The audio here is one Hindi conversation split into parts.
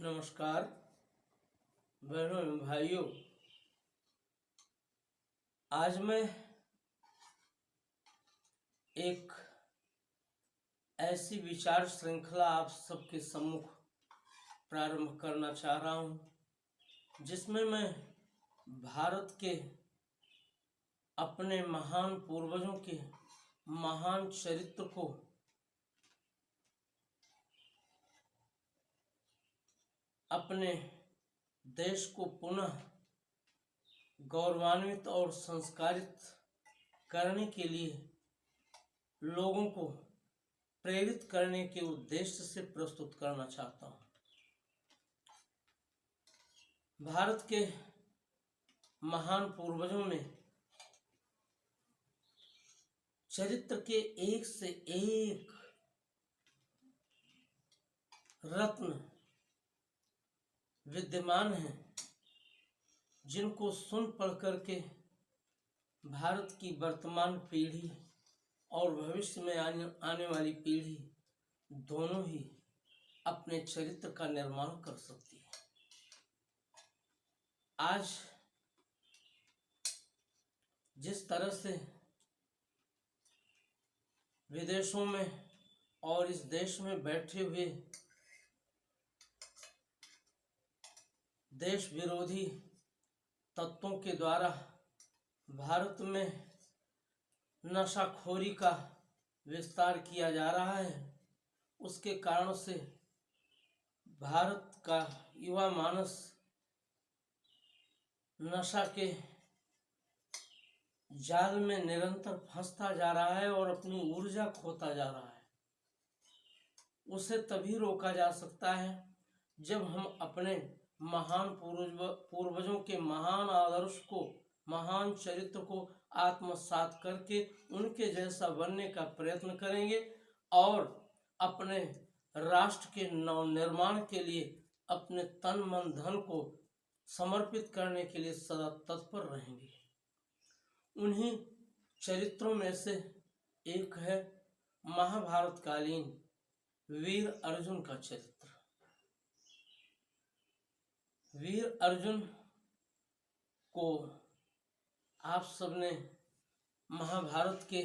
नमस्कार बहनों एवं भाइयों। आज मैं एक ऐसी विचार श्रृंखला आप सबके सम्मुख प्रारंभ करना चाह रहा हूं जिसमें मैं भारत के अपने महान पूर्वजों के महान चरित्र को अपने देश को पुनः गौरवान्वित और संस्कारित करने के लिए लोगों को प्रेरित करने के उद्देश्य से प्रस्तुत करना चाहता हूं। भारत के महान पूर्वजों ने चरित्र के एक से एक रत्न विद्यमान हैं जिनको सुन पढ़ करके भारत की वर्तमान पीढ़ी और भविष्य में आने वाली पीढ़ी दोनों ही अपने चरित्र का निर्माण कर सकती है। आज जिस तरह से विदेशों में और इस देश में बैठे हुए देश विरोधी तत्वों के द्वारा भारत में नशाखोरी का विस्तार किया जा रहा है, उसके कारण से भारत का युवा मानस नशा के जाल में निरंतर फंसता जा रहा है और अपनी ऊर्जा खोता जा रहा है। उसे तभी रोका जा सकता है जब हम अपने महान पूर्वजों के महान आदर्श को, महान चरित्र को आत्मसात करके उनके जैसा बनने का प्रयत्न करेंगे और अपने राष्ट्र के नवनिर्माण के लिए अपने तन मन धन को समर्पित करने के लिए सदा तत्पर रहेंगे। उन्हीं चरित्रों में से एक है महाभारत कालीन वीर अर्जुन का चरित्र। वीर अर्जुन को आप सबने महाभारत के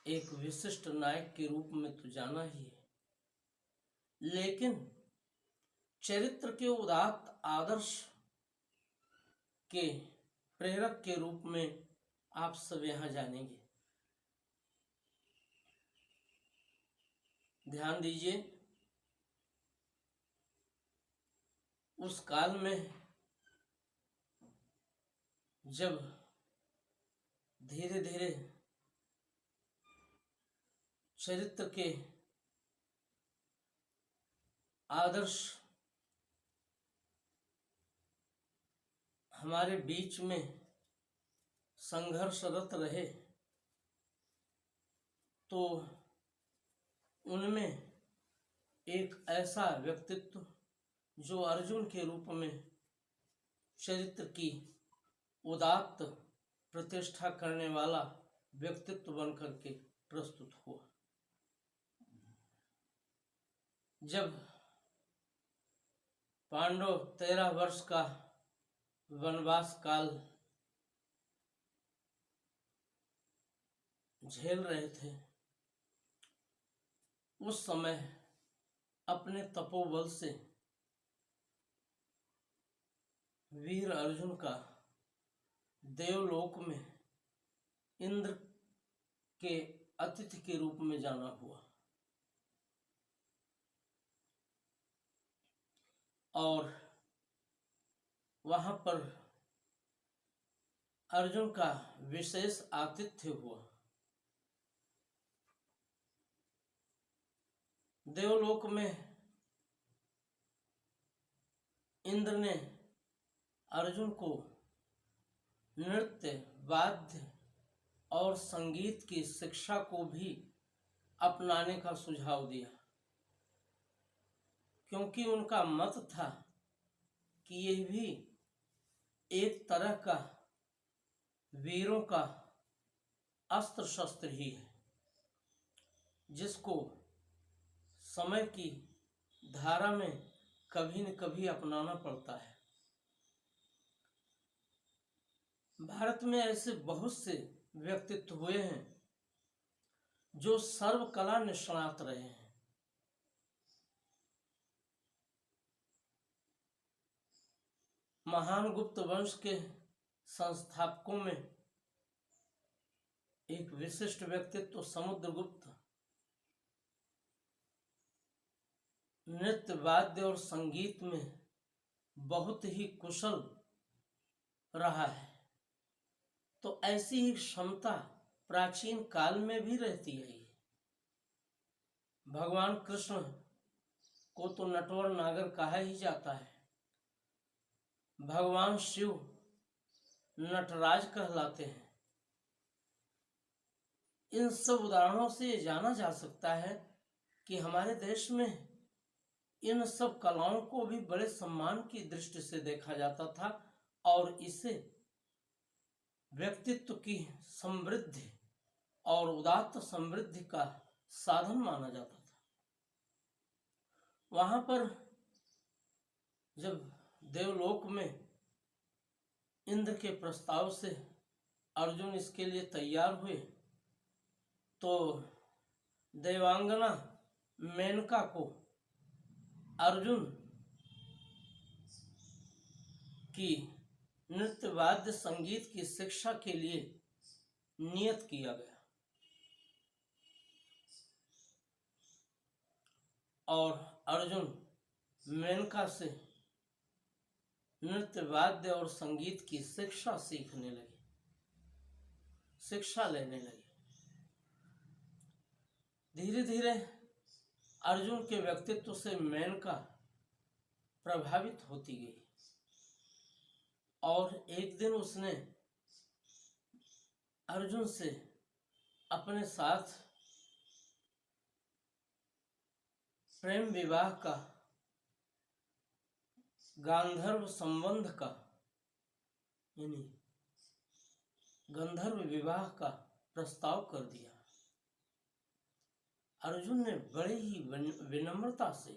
एक विशिष्ट नायक के रूप में तो जाना ही है, लेकिन चरित्र के उदात्त आदर्श के प्रेरक के रूप में आप सब यहाँ जानेंगे। ध्यान दीजिए, उस काल में जब धीरे धीरे चरित्र के आदर्श हमारे बीच में संघर्षरत रहे, तो उनमें एक ऐसा व्यक्तित्व जो अर्जुन के रूप में चरित्र की उदात्त प्रतिष्ठा करने वाला व्यक्तित्व बनकर के प्रस्तुत हुआ। जब पांडव 13 वर्ष का वनवास काल झेल रहे थे, उस समय अपने तपोबल से वीर अर्जुन का देवलोक में इंद्र के अतिथि के रूप में जाना हुआ और वहां पर अर्जुन का विशेष आतिथ्य हुआ। देवलोक में इंद्र ने अर्जुन को नृत्य, वाद्य और संगीत की शिक्षा को भी अपनाने का सुझाव दिया, क्योंकि उनका मत था कि यह भी एक तरह का वीरों का अस्त्र शस्त्र ही है, जिसको समय की धारा में कभी न कभी अपनाना पड़ता है। भारत में ऐसे बहुत से व्यक्तित्व हुए हैं जो सर्व कला निष्णात रहे हैं। महान गुप्त वंश के संस्थापकों में एक विशिष्ट व्यक्तित्व समुद्रगुप्त नृत्य, वाद्य और संगीत में बहुत ही कुशल रहा है। तो ऐसी ही क्षमता प्राचीन काल में भी रहती है। भगवान कृष्ण को तो नटवर नागर कहा ही जाता है। भगवान शिव नटराज कहलाते हैं। इन सब उदाहरणों से ये जाना जा सकता है कि हमारे देश में इन सब कलाओं को भी बड़े सम्मान की दृष्टि से देखा जाता था और इसे व्यक्तित्व की समृद्धि और उदात्त समृद्धि का साधन माना जाता था। वहां पर जब देवलोक में इंद्र के प्रस्ताव से अर्जुन इसके लिए तैयार हुए तो देवांगना मेनका को अर्जुन की नृत्य, वाद्य, संगीत की शिक्षा के लिए नियत किया गया और अर्जुन मेनका से नृत्य, वाद्य और संगीत की शिक्षा सीखने लगे, शिक्षा लेने लगे। धीरे धीरे अर्जुन के व्यक्तित्व से मेनका प्रभावित होती गई और एक दिन उसने अर्जुन से अपने साथ प्रेम विवाह का, गांधर्व संबंध का यानी गंधर्व विवाह का प्रस्ताव कर दिया। अर्जुन ने बड़े ही विनम्रता से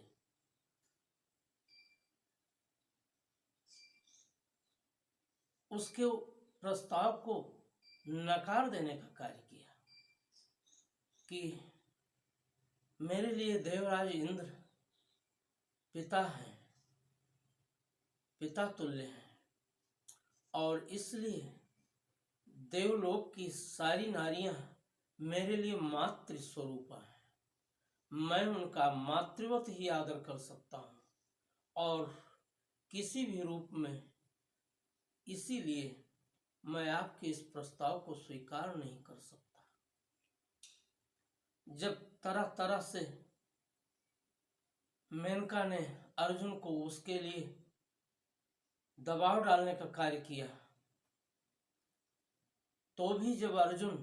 उसके प्रस्ताव को नकार देने का कार्य किया कि मेरे लिए देवराज इंद्र पिता हैं, पिता तुल्य हैं और इसलिए देवलोक की सारी नारियां मेरे लिए मातृ स्वरूपा हैं। मैं उनका मातृवत ही आदर कर सकता हूं और किसी भी रूप में, इसीलिए मैं आपके इस प्रस्ताव को स्वीकार नहीं कर सकता। जब तरह तरह से मेनका ने अर्जुन को उसके लिए दबाव डालने का कार्य किया तो भी जब अर्जुन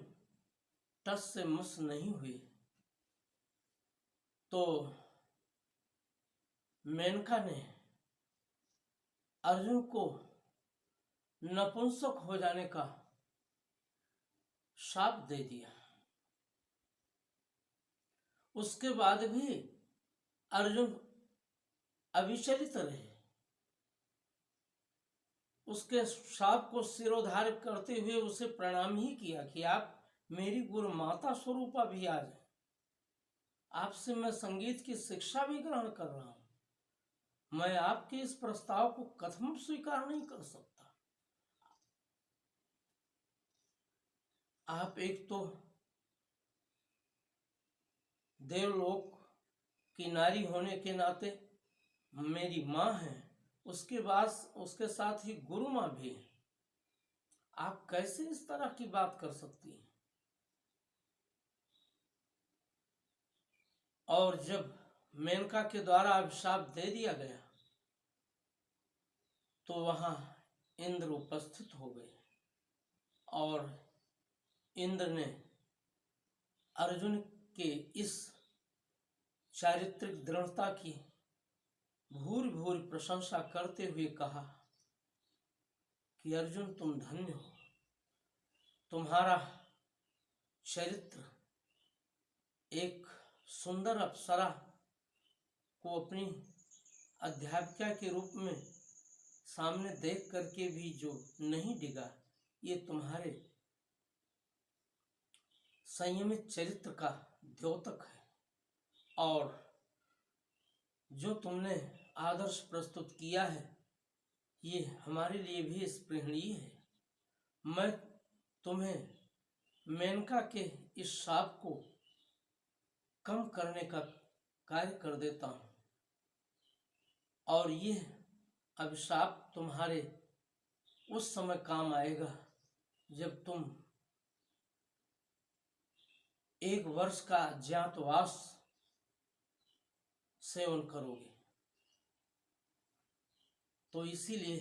टस से मस नहीं हुए तो मेनका ने अर्जुन को नपुंसक हो जाने का शाप दे दिया। उसके बाद भी अर्जुन अविचलित रहे, उसके शाप को सिरोधार्य करते हुए उसे प्रणाम ही किया कि आप मेरी गुरु माता स्वरूपा भी आ जाए, आपसे मैं संगीत की शिक्षा भी ग्रहण कर रहा हूं, मैं आपके इस प्रस्ताव को कथम स्वीकार नहीं कर सकता। आप एक तो देवलोक की नारी होने के नाते मेरी माँ है, उसके बाद उसके साथ ही गुरु माँ भी है, आप कैसे इस तरह की बात कर सकती हैं। और जब मेनका के द्वारा अभिशाप दे दिया गया तो वहां इंद्र उपस्थित हो गए और इंद्र ने अर्जुन के इस चारित्रिक दृढ़ता की भूरि भूरि प्रशंसा करते हुए कहा कि अर्जुन तुम धन्य हो, तुम्हारा चरित्र एक सुंदर अप्सरा को अपनी अध्यापिका के रूप में सामने देख करके भी जो नहीं डिगा, ये तुम्हारे संयमित चरित्र का द्योतक है। और जो तुमने आदर्श प्रस्तुत किया है, ये हमारे लिए भी स्पृहणीय है। मैं तुम्हें मेनका के इस शाप को कम करने का कार्य कर देता हूँ, और ये अभिशाप तुम्हारे उस समय काम आएगा जब तुम 1 वर्ष का अज्ञातवास सेवन करोगे। तो इसीलिए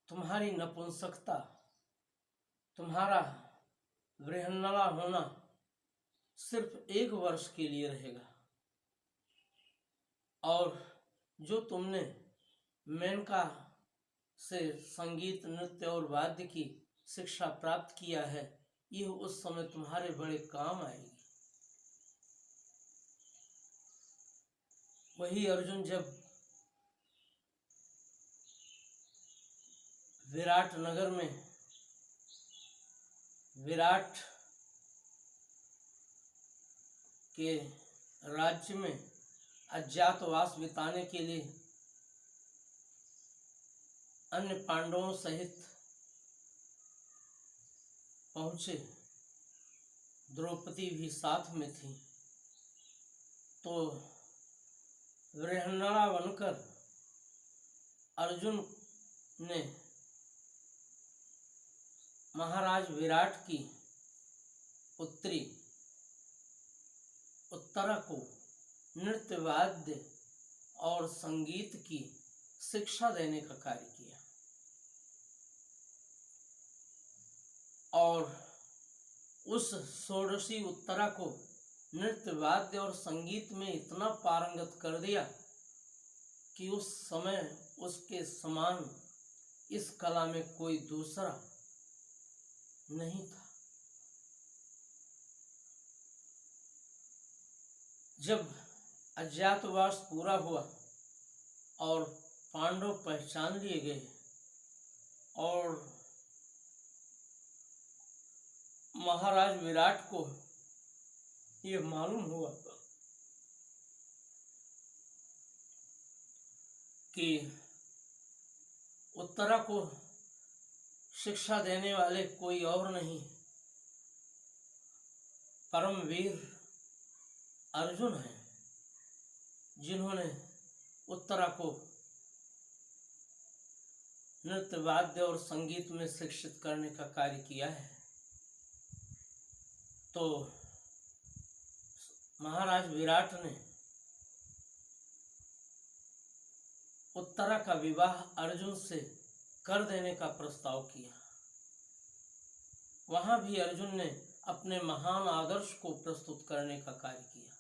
तुम्हारी नपुंसकता, तुम्हारा बृहन्नला होना सिर्फ 1 वर्ष के लिए रहेगा। और जो तुमने मेनका से संगीत, नृत्य और वाद्य की शिक्षा प्राप्त किया है, ये उस समय तुम्हारे बड़े काम आएगी। वही अर्जुन जब विराट नगर में, विराट के राज्य में अज्ञातवास बिताने के लिए अन्य पांडवों सहित पहुंचे, द्रौपदी भी साथ में थी, तो बृहन्नला बनकर अर्जुन ने महाराज विराट की पुत्री उत्तरा को नृत्य, वाद्य और संगीत की शिक्षा देने का कार्य किया। और उस षोडशी उत्तरा को नृत्य, वाद्य और संगीत में इतना पारंगत कर दिया कि उस समय उसके समान इस कला में कोई दूसरा नहीं था। जब अज्ञातवास पूरा हुआ और पांडव पहचान लिए गए और महाराज विराट को ये मालूम हुआ कि उत्तरा को शिक्षा देने वाले कोई और नहीं, परमवीर अर्जुन हैं, जिन्होंने उत्तरा को नृत्य, वाद्य और संगीत में शिक्षित करने का कार्य किया है। तो महाराज विराट ने उत्तरा का विवाह अर्जुन से कर देने का प्रस्ताव किया। वहां भी अर्जुन ने अपने महान आदर्श को प्रस्तुत करने का कार्य किया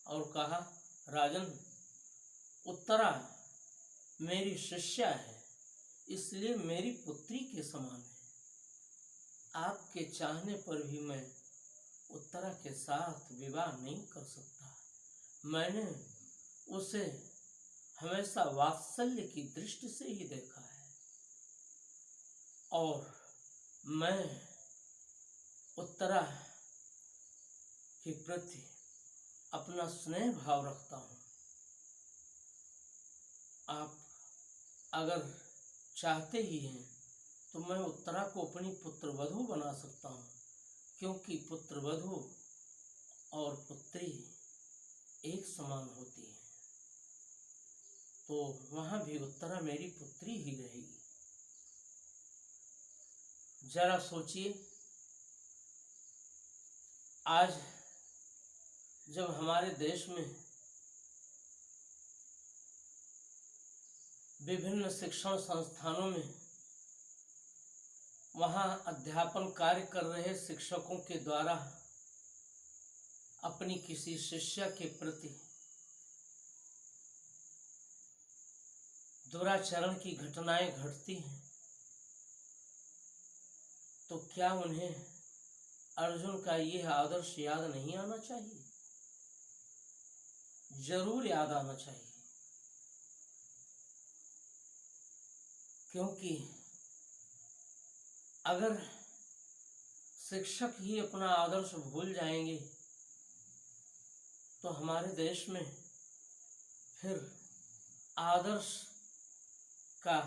और कहा, राजन, उत्तरा मेरी शिष्या है, इसलिए मेरी पुत्री के समान है। आपके चाहने पर भी मैं उत्तरा के साथ विवाह नहीं कर सकता। मैंने उसे हमेशा वात्सल्य की दृष्टि से ही देखा है और मैं उत्तरा के प्रति अपना स्नेह भाव रखता हूँ। आप अगर चाहते ही हैं तो मैं उत्तरा को अपनी पुत्रवधू बना सकता हूँ, क्योंकि पुत्रवधू और पुत्री एक समान होती है। तो वहां भी उत्तरा मेरी पुत्री ही रहेगी। जरा सोचिए, आज जब हमारे देश में विभिन्न शिक्षण संस्थानों में वहां अध्यापन कार्य कर रहे शिक्षकों के द्वारा अपनी किसी शिष्या के प्रति दुराचरण की घटनाएं घटती हैं, तो क्या उन्हें अर्जुन का यह आदर्श याद नहीं आना चाहिए? जरूर याद आना चाहिए, क्योंकि अगर शिक्षक ही अपना आदर्श भूल जाएंगे तो हमारे देश में फिर आदर्श का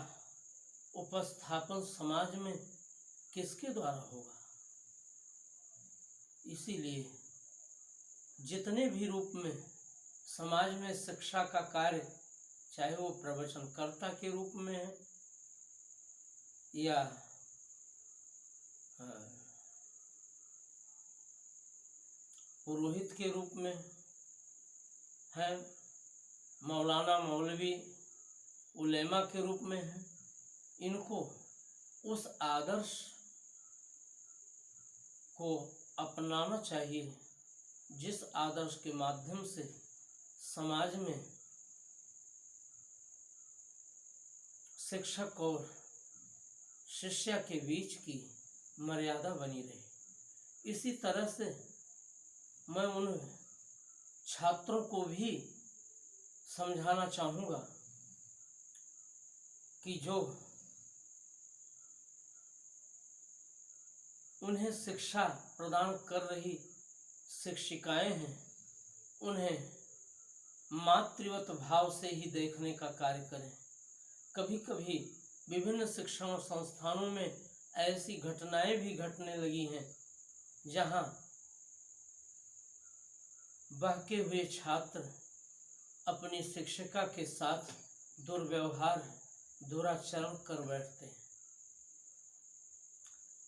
उपस्थापन समाज में किसके द्वारा होगा। इसीलिए जितने भी रूप में समाज में शिक्षा का कार्य, चाहे वो प्रवचनकर्ता के रूप में है या पुरोहित के रूप में है, मौलाना मौलवी उलेमा के रूप में है, इनको उस आदर्श को अपनाना चाहिए जिस आदर्श के माध्यम से समाज में शिक्षक और शिष्य के बीच की मर्यादा बनी रहे। इसी तरह से मैं उन छात्रों को भी समझाना चाहूँगा कि जो उन्हें शिक्षा प्रदान कर रही शिक्षिकाएं हैं, उन्हें मातृवत भाव से ही देखने का कार्य करें। कभी कभी विभिन्न शिक्षण संस्थानों में ऐसी घटनाएं भी घटने लगी हैं जहां बहके हुए छात्र अपनी शिक्षिका के साथ दुर्व्यवहार, दुराचरण कर बैठते हैं।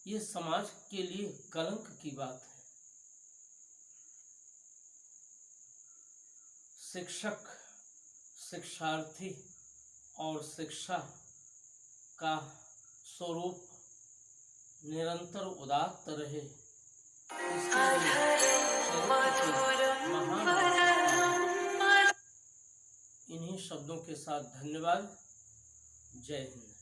ये समाज के लिए कलंक की बात है। शिक्षक, शिक्षार्थी और शिक्षा का स्वरूप निरंतर उदात्त रहे, इन्हीं शब्दों के साथ धन्यवाद। जय हिंद।